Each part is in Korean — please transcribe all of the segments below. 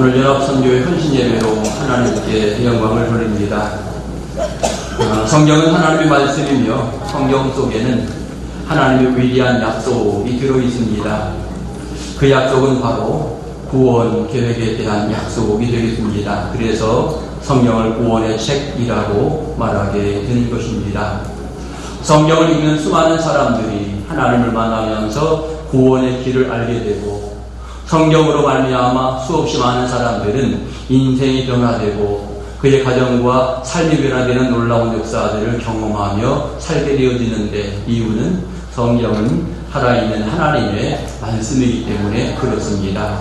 오늘 연합선교회 헌신예배로 하나님께 영광을 돌립니다. 성경은 하나님의 말씀이며 성경 속에는 하나님의 위대한 약속이 들어있습니다. 그 약속은 바로 구원 계획에 대한 약속이 되겠습니다. 그래서 성경을 구원의 책이라고 말하게 되는 것입니다. 성경을 읽는 수많은 사람들이 하나님을 만나면서 구원의 길을 알게 되고, 성경으로 말미암아 수없이 많은 사람들은 인생이 변화되고 그의 가정과 삶이 변화되는 놀라운 역사들을 경험하며 살게 되어지는데, 이유는 성경은 살아있는 하나님의 말씀이기 때문에 그렇습니다.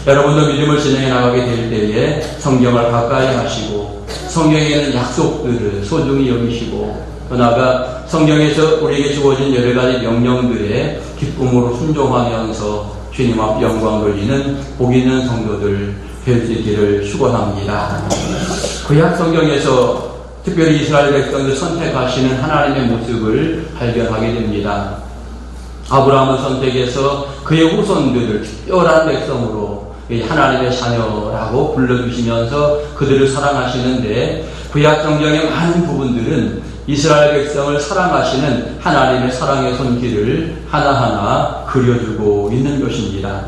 여러분도 믿음을 진행해 나가게 될 때에 성경을 가까이 하시고 성경에 있는 약속들을 소중히 여기시고, 또 나아가 성경에서 우리에게 주어진 여러 가지 명령들에 기쁨으로 순종하면서 주님 앞 영광 돌리는 복 있는 성도들 될 수 있기를 축원합니다. 구약 성경에서 특별히 이스라엘 백성들 선택하시는 하나님의 모습을 발견하게 됩니다. 아브라함을 선택해서 그의 후손들을 특별한 백성으로 하나님의 자녀라고 불러주시면서 그들을 사랑하시는데, 구약 성경의 많은 부분들은 이스라엘 백성을 사랑하시는 하나님의 사랑의 손길을 하나하나 그려주고 있는 것입니다.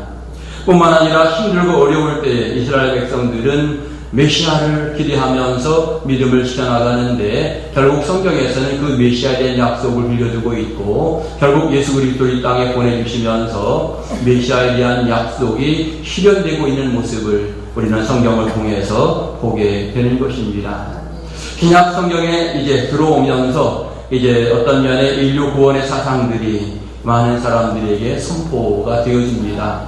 뿐만 아니라 힘들고 어려울 때 이스라엘 백성들은 메시아를 기대하면서 믿음을 지켜나가는데, 결국 성경에서는 그 메시아에 대한 약속을 빌려주고 있고, 결국 예수 그리스도를 이 땅에 보내주시면서 메시아에 대한 약속이 실현되고 있는 모습을 우리는 성경을 통해서 보게 되는 것입니다. 신약 성경에 이제 들어오면서 이제 어떤 면에 인류 구원의 사상들이 많은 사람들에게 선포가 되어집니다.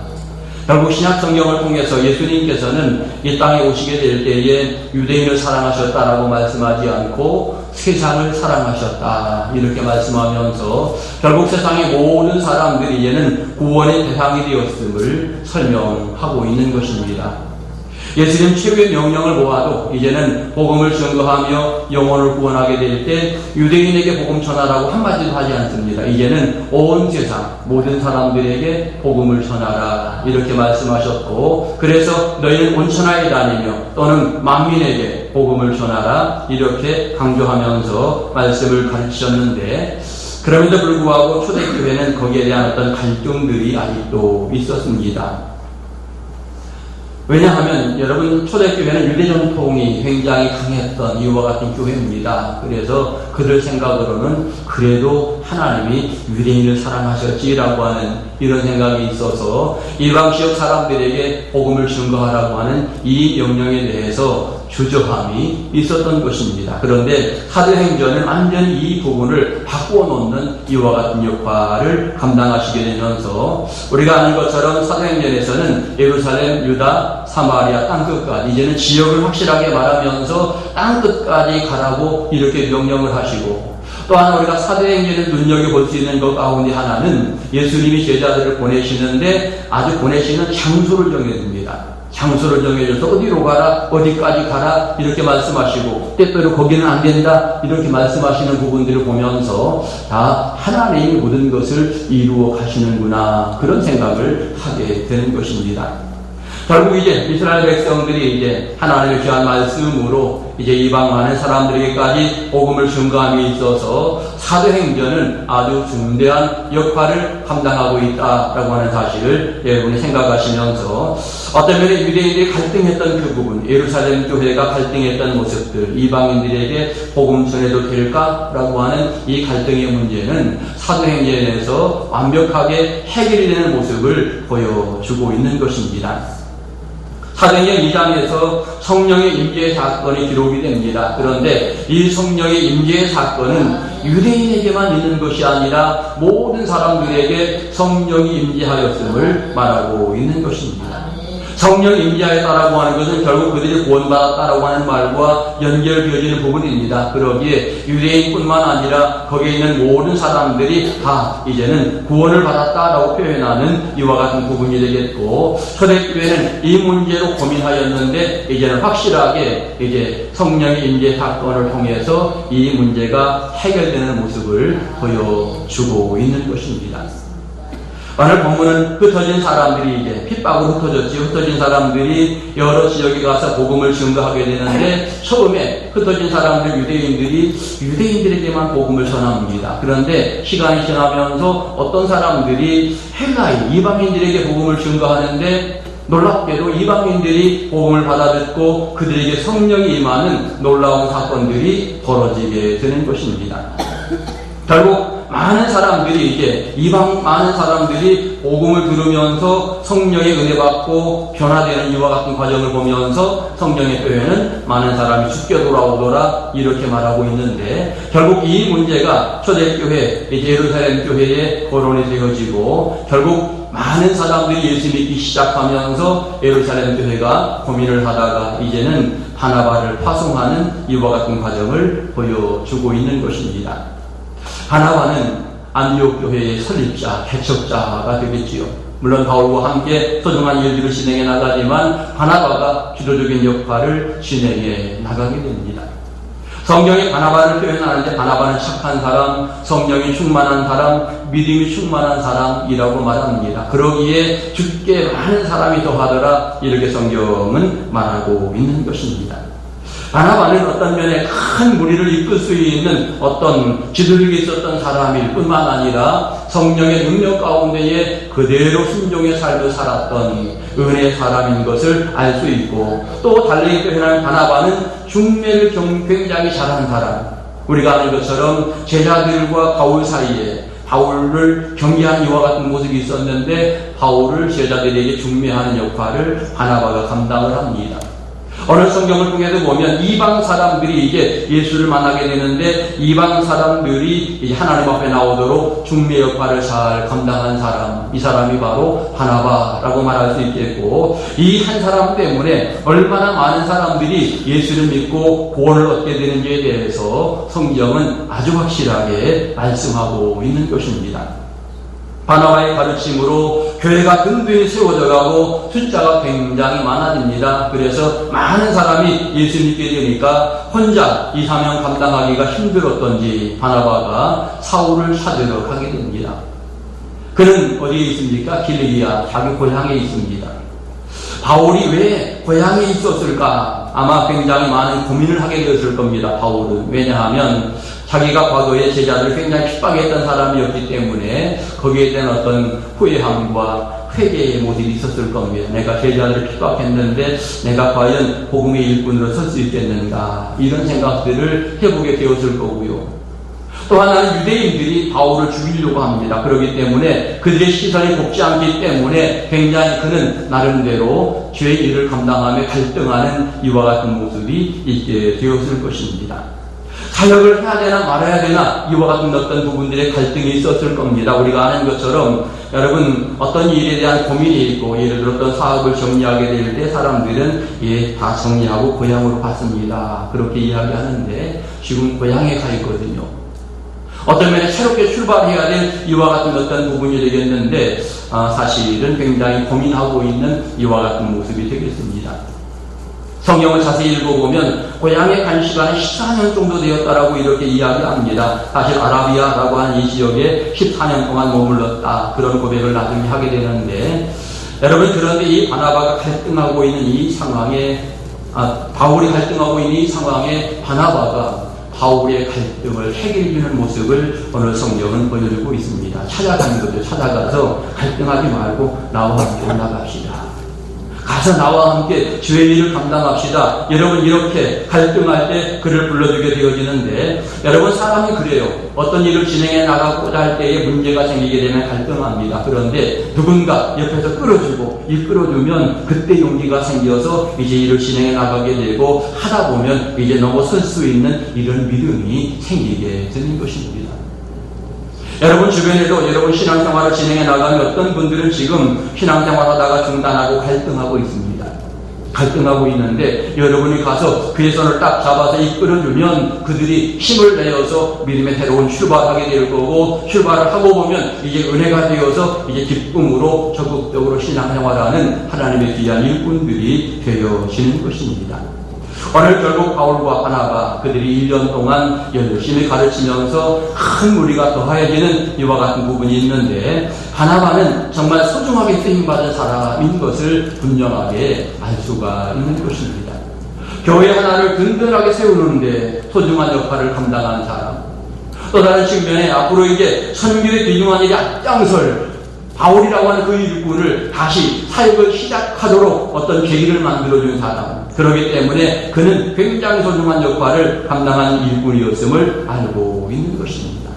결국 신약 성경을 통해서 예수님께서는 이 땅에 오시게 될 때에 유대인을 사랑하셨다라고 말씀하지 않고 세상을 사랑하셨다 이렇게 말씀하면서 결국 세상의 모든 사람들이 이제는 구원의 대상이 되었음을 설명하고 있는 것입니다. 예수님 최후의 명령을 보아도 이제는 복음을 증거하며 영혼을 구원하게 될 때 유대인에게 복음 전하라고 한마디도 하지 않습니다. 이제는 온 세상 모든 사람들에게 복음을 전하라 이렇게 말씀하셨고, 그래서 너희는 온 천하에 다니며 또는 만민에게 복음을 전하라 이렇게 강조하면서 말씀을 가르치셨는데, 그럼에도 불구하고 초대교회는 거기에 대한 어떤 갈등들이 아직도 있었습니다. 왜냐하면 여러분, 초대교회는 유대 전통이 굉장히 강했던 이와 같은 교회입니다. 그래서 그들 생각으로는 그래도 하나님이 유대인을 사랑하셨지라고 하는 이런 생각이 있어서 이방 지역 사람들에게 복음을 증거하라고 하는 이 명령에 대해서 주저함이 있었던 것입니다. 그런데 사도행전은 완전히 이 부분을 바꾸어 놓는 이와 같은 역할을 감당하시게 되면서, 우리가 아는 것처럼 사도행전에서는 예루살렘, 유다, 사마리아 땅끝까지 이제는 지역을 확실하게 말하면서 땅끝까지 가라고 이렇게 명령을 하시고, 또한 우리가 사도행전을 눈여겨볼 수 있는 것 가운데 하나는 예수님이 제자들을 보내시는데 아주 보내시는 장소를 정해줍니다. 장소를 정해줘서 어디로 가라, 어디까지 가라 이렇게 말씀하시고, 때때로 거기는 안 된다 이렇게 말씀하시는 부분들을 보면서 다 하나님이 모든 것을 이루어 가시는구나 그런 생각을 하게 되는 것입니다. 결국 이제 이스라엘 백성들이 이제 하나님의 귀한 말씀으로 이제 이방 많은 사람들에게까지 복음을 증거함에 있어서 사도행전은 아주 중대한 역할을 감당하고 있다라고 하는 사실을 여러분이 생각하시면서, 어떤 면에 유대인들이 갈등했던 그 부분, 예루살렘 교회가 갈등했던 모습들, 이방인들에게 복음 전해도 될까라고 하는 이 갈등의 문제는 사도행전에서 완벽하게 해결이 되는 모습을 보여주고 있는 것입니다. 사도행전 2장에서 성령의 임재의 사건이 기록이 됩니다. 그런데 이 성령의 임재의 사건은 유대인에게만 있는 것이 아니라 모든 사람들에게 성령이 임재하였음을 말하고 있는 것입니다. 성령이 임재하였다라고 하는 것은 결국 그들이 구원받았다라고 하는 말과 연결되어지는 부분입니다. 그러기에 유대인뿐만 아니라 거기에 있는 모든 사람들이 다 이제는 구원을 받았다라고 표현하는 이와 같은 부분이 되겠고, 초대교회는 이 문제로 고민하였는데 이제는 확실하게 이제 성령의 임재 사건을 통해서 이 문제가 해결되는 모습을 보여주고 있는 것입니다. 오늘 본문은 흩어진 사람들이 이제 핍박으로 흩어졌지요. 흩어진 사람들이 여러 지역에 가서 복음을 증거하게 되는데 처음에 흩어진 사람들 유대인들에게만 복음을 전합니다. 그런데 시간이 지나면서 어떤 사람들이 헬라인 이방인들에게 복음을 증거하는데 놀랍게도 이방인들이 복음을 받아듣고 그들에게 성령이 임하는 놀라운 사건들이 벌어지게 되는 것입니다. 결국 많은 사람들이 복음을 들으면서 성령의 은혜 받고 변화되는 이와 같은 과정을 보면서 성경의 표현은 많은 사람이 죽게 돌아오더라 이렇게 말하고 있는데, 결국 이 문제가 초대교회 예루살렘 교회에 거론이 되어지고 결국 많은 사람들이 예수 믿기 시작하면서 예루살렘 교회가 고민을 하다가 이제는 바나바를 파송하는 이와 같은 과정을 보여주고 있는 것입니다. 바나바는 안디옥 교회의 설립자, 개척자가 되겠지요. 물론 바울과 함께 소중한 일들을 진행해 나가지만 바나바가 주도적인 역할을 진행해 나가게 됩니다. 성경이 바나바를 표현하는데 바나바는 착한 사람, 성령이 충만한 사람, 믿음이 충만한 사람이라고 말합니다. 그러기에 죽게 많은 사람이 더하더라 이렇게 성경은 말하고 있는 것입니다. 바나바는 어떤 면에 큰 무리를 이끌 수 있는 어떤 지도력이 있었던 사람일 뿐만 아니라 성령의 능력 가운데에 그대로 순종의 삶을 살았던 은혜의 사람인 것을 알 수 있고, 또 달리 표현하는 바나바는 중매를 굉장히 잘한 사람, 우리가 아는 것처럼 제자들과 바울 사이에 바울을 경계한 이와 같은 모습이 있었는데 바울을 제자들에게 중매하는 역할을 바나바가 감당을 합니다. 어느 성경을 통해서 보면 이방 사람들이 이제 예수를 만나게 되는데 이방 사람들이 하나님 앞에 나오도록 중매 역할을 잘 감당한 사람, 이 사람이 바로 바나바라고 말할 수 있겠고, 이 한 사람 때문에 얼마나 많은 사람들이 예수를 믿고 구원을 얻게 되는지에 대해서 성경은 아주 확실하게 말씀하고 있는 것입니다. 바나바의 가르침으로 교회가 든든히 세워져 가고 숫자가 굉장히 많아집니다. 그래서 많은 사람이 예수 믿게 되니까 혼자 이 사명 감당하기가 힘들었던지 바나바가 사울을 찾으러 가게 됩니다. 그는 어디에 있습니까? 길리기아, 자기 고향에 있습니다. 바울이 왜 고향에 있었을까? 아마 굉장히 많은 고민을 하게 되었을 겁니다. 바울은. 왜냐하면 자기가 과거에 제자들을 굉장히 핍박했던 사람이었기 때문에 거기에 대한 어떤 후회함과 회개의 모습이 있었을 겁니다. 내가 제자들을 핍박했는데 내가 과연 복음의 일꾼으로 설 수 있겠는가, 이런 생각들을 해보게 되었을 거고요. 또 하나는 유대인들이 바울을 죽이려고 합니다. 그렇기 때문에 그들의 시선이 곱지 않기 때문에 굉장히 그는 나름대로 죄의 일을 감당하며 갈등하는 이와 같은 모습이 있게 되었을 것입니다. 사역을 해야 되나 말아야 되나 이와 같은 어떤 부분들의 갈등이 있었을 겁니다. 우리가 아는 것처럼 여러분 어떤 일에 대한 고민이 있고, 예를 들어 어떤 사업을 정리하게 될 때 사람들은 다 정리하고 고향으로 갔습니다. 그렇게 이야기하는데 지금 고향에 가 있거든요. 어떤 면에 새롭게 출발해야 될 이와 같은 어떤 부분이 되겠는데 사실은 굉장히 고민하고 있는 이와 같은 모습이 되겠습니다. 성경을 자세히 읽어보면 고향에 간 시간이 14년 정도 되었다라고 이렇게 이야기합니다. 사실 아라비아라고 하는 이 지역에 14년 동안 머물렀다, 그런 고백을 나중에 하게 되는데, 여러분 그런데 이 바나바가 갈등하고 있는 이 상황에 바울이 갈등하고 있는 이 상황에 바나바가 바울의 갈등을 해결해주는 모습을 오늘 성경은 보여주고 있습니다. 찾아가는 거죠. 찾아가서 갈등하지 말고 나와 함께 나갑시다. 가서 나와 함께 주의 일을 감당합시다. 여러분 이렇게 갈등할 때 그를 불러주게 되어지는데, 여러분 사람이 그래요. 어떤 일을 진행해 나가고자 할 때에 문제가 생기게 되면 갈등합니다. 그런데 누군가 옆에서 끌어주고 이끌어주면 그때 용기가 생겨서 이제 일을 진행해 나가게 되고, 하다 보면 이제 넘어설 수 있는 이런 믿음이 생기게 되는 것입니다. 여러분 주변에도 여러분 신앙생활을 진행해 나가는 어떤 분들은 지금 신앙생활하다가 중단하고 갈등하고 있습니다. 갈등하고 있는데 여러분이 가서 그의 손을 딱 잡아서 이끌어주면 그들이 힘을 내어서 믿음의 새로운 출발하게 될 거고, 출발을 하고 보면 이제 은혜가 되어서 이제 기쁨으로 적극적으로 신앙생활하는 하나님의 귀한 일꾼들이 되어지는 것입니다. 오늘 결국 바울과 바나바 그들이 1년 동안 열심히 가르치면서 큰 무리가 더하여지는 이와 같은 부분이 있는데, 바나바는 정말 소중하게 쓰임받은 사람인 것을 분명하게 알 수가 있는 것입니다. 교회 하나를 든든하게 세우는데 소중한 역할을 감당한 사람, 또 다른 측면에 앞으로 이제 선교에 귀중한 일이 앞장설 바울이라고 하는 그 일꾼을 다시 사역을 시작하도록 어떤 계기를 만들어준 사람, 그렇기 때문에 그는 굉장히 소중한 역할을 감당한 일꾼이었음을 알고 있는 것입니다.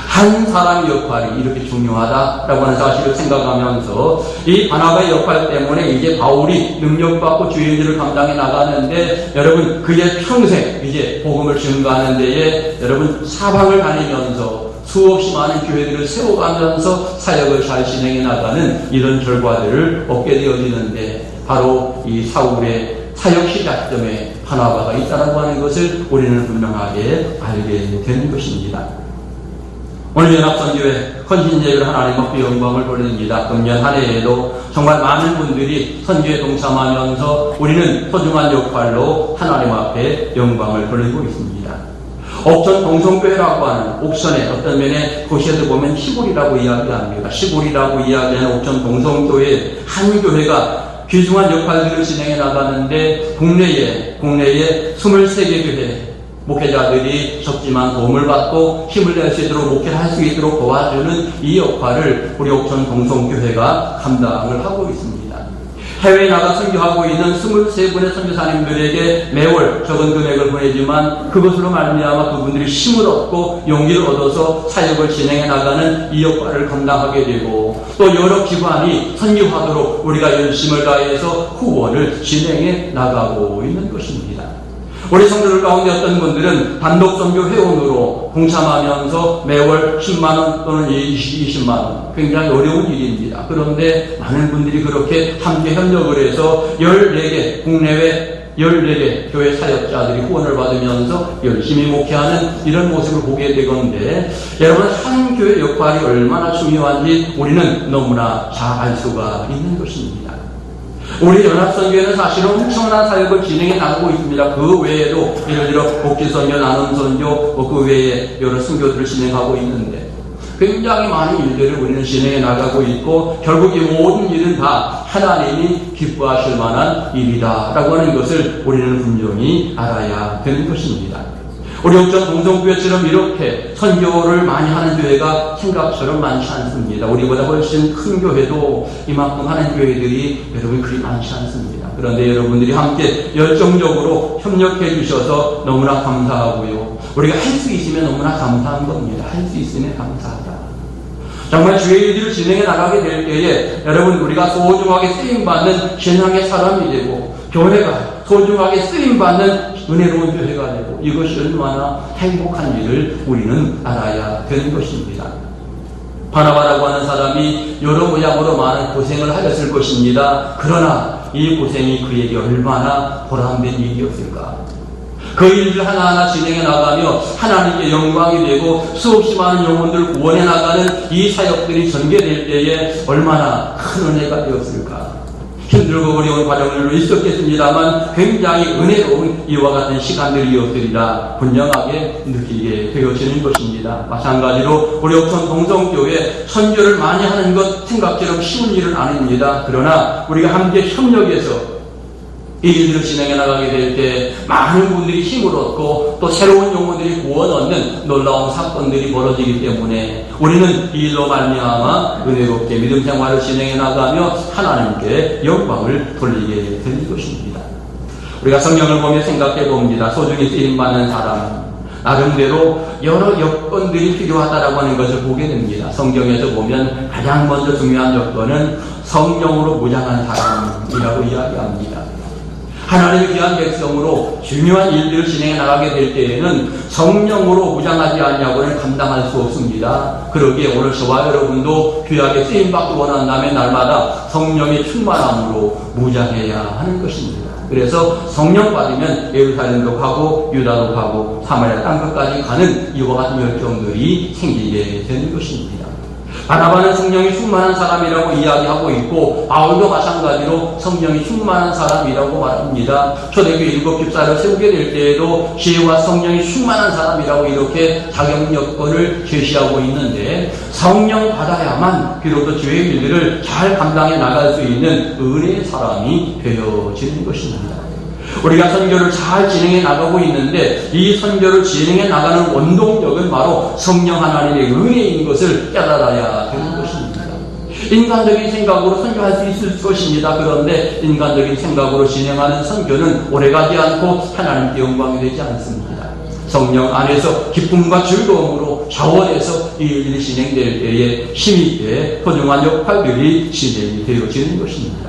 한 사람의 역할이 이렇게 중요하다라고 하는 사실을 생각하면서 이 바나바의 역할 때문에 이제 바울이 능력받고 주의 일을 감당해 나가는데, 여러분 그의 평생 이제 복음을 증거하는 데에 여러분 사방을 다니면서 수없이 많은 교회들을 세워가면서 사역을 잘 진행해 나가는 이런 결과들을 얻게 되어지는데, 바로 이 사울의 사역 시작점에 바나바가 있다라고 하는 것을 우리는 분명하게 알게 되는 것입니다. 오늘 연합선교회 헌신예배를 하나님 앞에 영광을 돌립니다. 금년 한 해에도 정말 많은 분들이 선교에 동참하면서 우리는 소중한 역할로 하나님 앞에 영광을 돌리고 있습니다. 옥천 동성교회라고 하는 옥천의 어떤 면에 도시에서 보면 시골이라고 이야기합니다. 시골이라고 이야기하는 옥천 동성교회 한 교회가 귀중한 역할들을 진행해 나가는데, 국내에 23개 교회 목회자들이 적지만 도움을 받고 힘을 낼 수 있도록 목회를 할 수 있도록 도와주는 이 역할을 우리 옥천 동성교회가 감당을 하고 있습니다. 해외에 나가 선교하고 있는 23분의 선교사님들에게 매월 적은 금액을 보내지만 그것으로 말미암아 그분들이 힘을 얻고 용기를 얻어서 사역을 진행해 나가는 이 역할을 감당하게 되고, 또 여러 기관이 선교하도록 우리가 열심을 다해서 후원을 진행해 나가고 있는 것입니다. 우리 성도들 가운데 어떤 분들은 단독 선교 회원으로 동참하면서 매월 10만원 또는 20만원, 굉장히 어려운 일입니다. 그런데 많은 분들이 그렇게 함께 협력을 해서 14개, 국내외 14개 교회 사역자들이 후원을 받으면서 열심히 목회하는 이런 모습을 보게 되건데, 여러분 한 교회 역할이 얼마나 중요한지 우리는 너무나 잘 알 수가 있는 것입니다. 우리 연합선교회는 사실은 엄청난 사역을 진행해 나가고 있습니다. 그 외에도 예를 들어 복지선교, 나눔선교, 그 외에 여러 선교들을 진행하고 있는데, 굉장히 많은 일들을 우리는 진행해 나가고 있고, 결국 이 모든 일은 다 하나님이 기뻐하실 만한 일이다라고 하는 것을 우리는 분명히 알아야 되는 것입니다. 우리 옥천 동성교회처럼 이렇게 선교를 많이 하는 교회가 생각처럼 많지 않습니다. 우리보다 훨씬 큰 교회도 이만큼 하는 교회들이 여러분 그리 많지 않습니다. 그런데 여러분들이 함께 열정적으로 협력해 주셔서 너무나 감사하고요. 우리가 할 수 있으면 너무나 감사한 겁니다. 할 수 있으면 감사하다. 정말 주의 일을 진행해 나가게 될 때에 여러분 우리가 소중하게 쓰임받는 신앙의 사람이 되고, 교회가 소중하게 쓰임받는 은혜로운 교회가 되고, 이것이 얼마나 행복한 일을 우리는 알아야 되는 것입니다. 바나바라고 하는 사람이 여러 모양으로 많은 고생을 하였을 것입니다. 그러나 이 고생이 그에게 얼마나 보람된 일이었을까. 그 일을 하나하나 진행해 나가며 하나님께 영광이 되고 수없이 많은 영혼들을 구원해 나가는 이 사역들이 전개될 때에 얼마나 큰 은혜가 되었을까. 힘들고 어려운 과정들도 있었겠습니다만 굉장히 은혜로운 이와 같은 시간들이었으리라 분명하게 느끼게 되어지는 것입니다. 마찬가지로 우리 옥천 동성교회 선교를 많이 하는 것 생각처럼 쉬운 일은 아닙니다. 그러나 우리가 함께 협력해서 이 일들을 진행해 나가게 될 때 많은 분들이 힘을 얻고 또 새로운 영혼들이 구원 얻는 놀라운 사건들이 벌어지기 때문에 우리는 이 일로 말미암아 은혜롭게 믿음 생활을 진행해 나가며 하나님께 영광을 돌리게 되는 것입니다. 우리가 성경을 보며 생각해 봅니다. 소중히 쓰임받는 사람, 나름대로 여러 여건들이 필요하다라고 하는 것을 보게 됩니다. 성경에서 보면 가장 먼저 중요한 여건은 성령으로 무장한 사람이라고 이야기합니다. 하나님의 귀한 백성으로 중요한 일들을 진행해 나가게 될 때에는 성령으로 무장하지 않냐고는 감당할 수 없습니다. 그러기에 오늘 저와 여러분도 귀하게 쓰임받기 원한다면 날마다 성령의 충만함으로 무장해야 하는 것입니다. 그래서 성령 받으면 예루살렘도 가고 유다도 가고 사마리아 땅끝까지 가는 이와 같은 열정들이 생기게 되는 것입니다. 바나바는 성령이 충만한 사람이라고 이야기하고 있고 바울도 마찬가지로 성령이 충만한 사람이라고 말합니다. 초대교회 7집사를 세우게 될 때에도 지혜와 성령이 충만한 사람이라고 이렇게 자격 요건을 제시하고 있는데 성령 받아야만 비로소 주의 일들을 잘 감당해 나갈 수 있는 은혜의 사람이 되어지는 것입니다. 우리가 선교를 잘 진행해 나가고 있는데 이 선교를 진행해 나가는 원동력은 바로 성령 하나님의 은혜인 것을 깨달아야 되는 것입니다. 인간적인 생각으로 선교할 수 있을 것입니다. 그런데 인간적인 생각으로 진행하는 선교는 오래가지 않고 하나님께 영광이 되지 않습니다. 성령 안에서 기쁨과 즐거움으로 자원해서 이 일이 진행될 때에 힘있게 소중한 역할들이 진행이 되어지는 것입니다.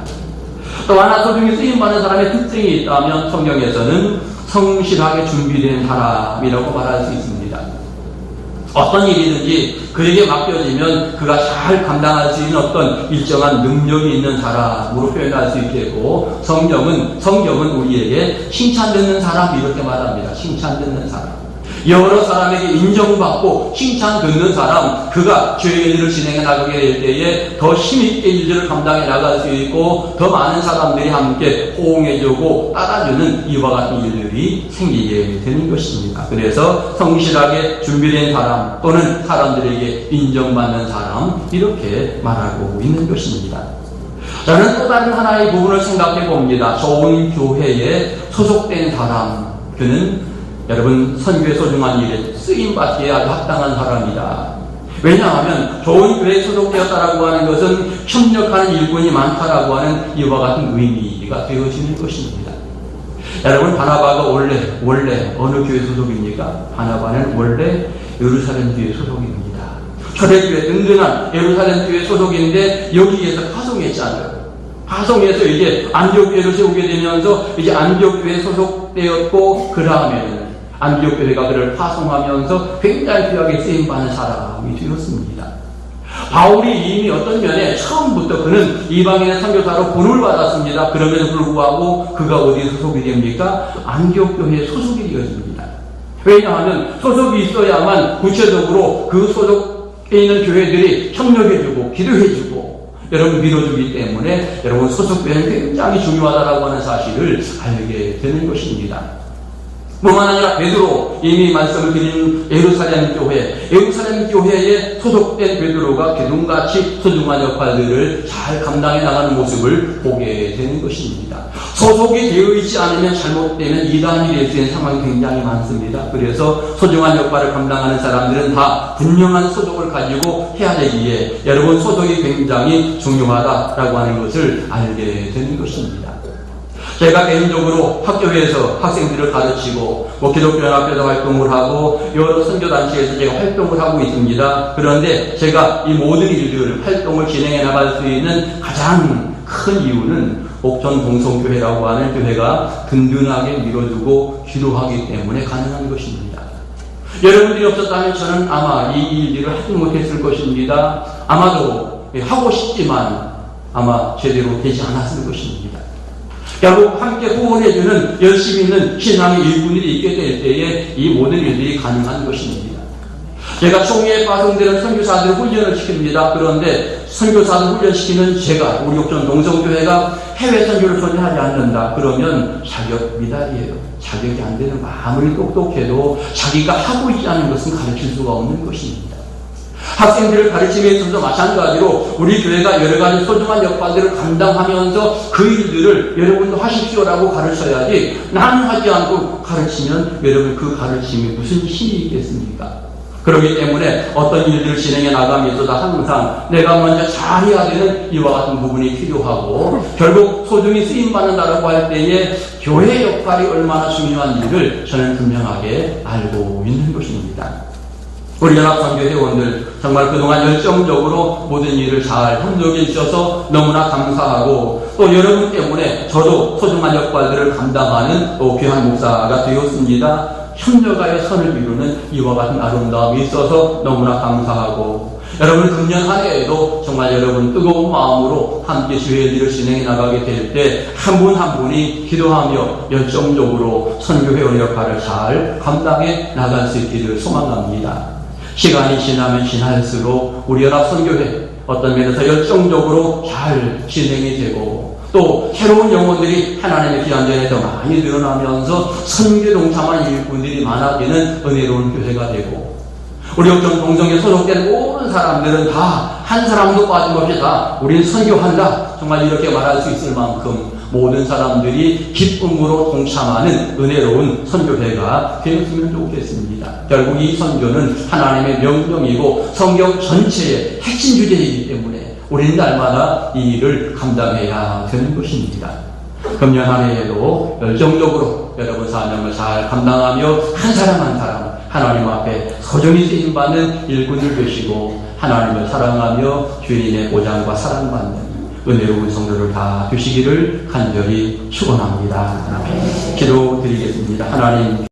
또 하나 소중히 쓰임받는 사람의 특징이 있다면 성경에서는 성실하게 준비된 사람이라고 말할 수 있습니다. 어떤 일이든지 그에게 맡겨지면 그가 잘 감당할 수 있는 어떤 일정한 능력이 있는 사람으로 표현할 수 있겠고 성경은 우리에게 칭찬 듣는 사람 이렇게 말합니다. 칭찬 듣는 사람. 여러 사람에게 인정받고 칭찬 듣는 사람, 그가 주의 일을 진행해 나가게 될 때에 더 힘있게 일들을 감당해 나갈 수 있고 더 많은 사람들이 함께 호응해주고 따라주는 이와 같은 일들이 생기게 되는 것입니다. 그래서 성실하게 준비된 사람 또는 사람들에게 인정받는 사람 이렇게 말하고 있는 것입니다. 저는 또 다른 하나의 부분을 생각해 봅니다. 좋은 교회에 소속된 사람, 그는 여러분 선교의 소중한 일에 쓰임받기에 아주 합당한 사람이다. 왜냐하면 좋은 교회에 소속되었다라고 하는 것은 협력하는 일꾼이 많다라고 하는 이와 같은 의미가 되어지는 것입니다. 여러분 바나바가 원래 어느 교회 소속입니까? 바나바는 원래 예루살렘 교회 소속입니다. 초대교회 든든한 예루살렘 교회 소속인데 여기에서 파송했잖아요. 파송해서 이제 안디옥교회를 세우게 되면서 이제 안디옥교회에 소속되었고 그 다음에는 안디옥교회가 그를 파송하면서 굉장히 귀하게 쓰임받는 사람이 되었습니다. 바울이 이미 어떤 면에 처음부터 그는 이방인의 선교사로 본을 받았습니다. 그럼에도 불구하고 그가 어디에 소속이 됩니까? 안디옥교회에 소속이 되어집니다. 왜냐하면 소속이 있어야만 구체적으로 그 소속에 있는 교회들이 협력해주고 기도해주고 여러분 밀어주기 때문에 여러분 소속교회는 굉장히 중요하다고 하는 사실을 알게 되는 것입니다. 뿐만 아니라 베드로 이미 말씀을 드린 예루살렘 교회에 소속된 베드로가 기둥같이 소중한 역할들을 잘 감당해 나가는 모습을 보게 되는 것입니다. 소속이 되어 있지 않으면 잘못되면 이단이 될 수 있는 상황이 굉장히 많습니다. 그래서 소중한 역할을 감당하는 사람들은 다 분명한 소속을 가지고 해야 되기에 여러분 소속이 굉장히 중요하다라고 하는 것을 알게 되는 것입니다. 제가 개인적으로 학교에서 학생들을 가르치고 기독교연합회도 활동을 하고 여러 선교단체에서 제가 활동을 하고 있습니다. 그런데 제가 이 모든 일들 활동을 진행해 나갈 수 있는 가장 큰 이유는 옥천 동성교회라고 하는 교회가 든든하게 밀어주고 기도하기 때문에 가능한 것입니다. 여러분들이 없었다면 저는 아마 이 일을 하지 못했을 것입니다. 아마도 하고 싶지만 아마 제대로 되지 않았을 것입니다. 결국 함께 후원해주는 열심히 있는 신앙의 일꾼들이 있게 될 때에 이 모든 일들이 가능한 것입니다. 제가 총회에 파송되는 선교사들을 훈련을 시킵니다. 그런데 선교사들 훈련시키는 제가 우리 옥천 동성교회가 해외 선교를 전혀 하지 않는다. 그러면 자격 미달이에요. 자격이 안 되는 아무리 똑똑해도 자기가 하고 있지 않은 것은 가르칠 수가 없는 것입니다. 학생들을 가르침에 있어서 마찬가지로 우리 교회가 여러 가지 소중한 역할들을 감당하면서 그 일들을 여러분도 하십시오라고 가르쳐야지 나는 하지 않고 가르치면 여러분 그 가르침이 무슨 힘이 있겠습니까? 그렇기 때문에 어떤 일들을 진행해 나가면서도 항상 내가 먼저 잘해야 되는 이와 같은 부분이 필요하고 결국 소중히 쓰임받는다라고 할 때에 교회 역할이 얼마나 중요한 일을 저는 분명하게 알고 있는 것입니다. 우리 연합선교 회원들 정말 그동안 열정적으로 모든 일을 잘 협력해 주셔서 너무나 감사하고 또 여러분 때문에 저도 소중한 역할들을 감당하는 또 귀한 목사가 되었습니다. 협력하여 선을 이루는 이와 같은 아름다움이 있어서 너무나 감사하고 여러분 금년 한 해에도 정말 여러분 뜨거운 마음으로 함께 주의 일을 진행해 나가게 될 때 한 분 한 분이 기도하며 열정적으로 선교회원의 역할을 잘 감당해 나갈 수 있기를 소망합니다. 시간이 지나면 지날수록 우리 연합 선교회 어떤 면에서 열정적으로 잘 진행이 되고 또 새로운 영혼들이 하나님의 귀환전에 더 많이 늘어나면서 선교 동참한 일꾼들이 많아지는 은혜로운 교회가 되고 우리 역전 동성에 소속된 모든 사람들은 다 한 사람도 빠짐없이 다 우리는 선교한다 정말 이렇게 말할 수 있을 만큼 모든 사람들이 기쁨으로 동참하는 은혜로운 선교회가 되었으면 좋겠습니다. 결국 이 선교는 하나님의 명령이고 성경 전체의 핵심 주제이기 때문에 우리는 날마다 이 일을 감당해야 되는 것입니다. 금년 한 해에도 열정적으로 여러분 사명을 잘 감당하며 한 사람 한 사람 하나님 앞에 소중히 쓰임받는 일꾼들 되시고 하나님을 사랑하며 주인의 보장과 사랑받는 은혜로운 성도를 다 되시기를 간절히 축원합니다. 기도드리겠습니다. 하나님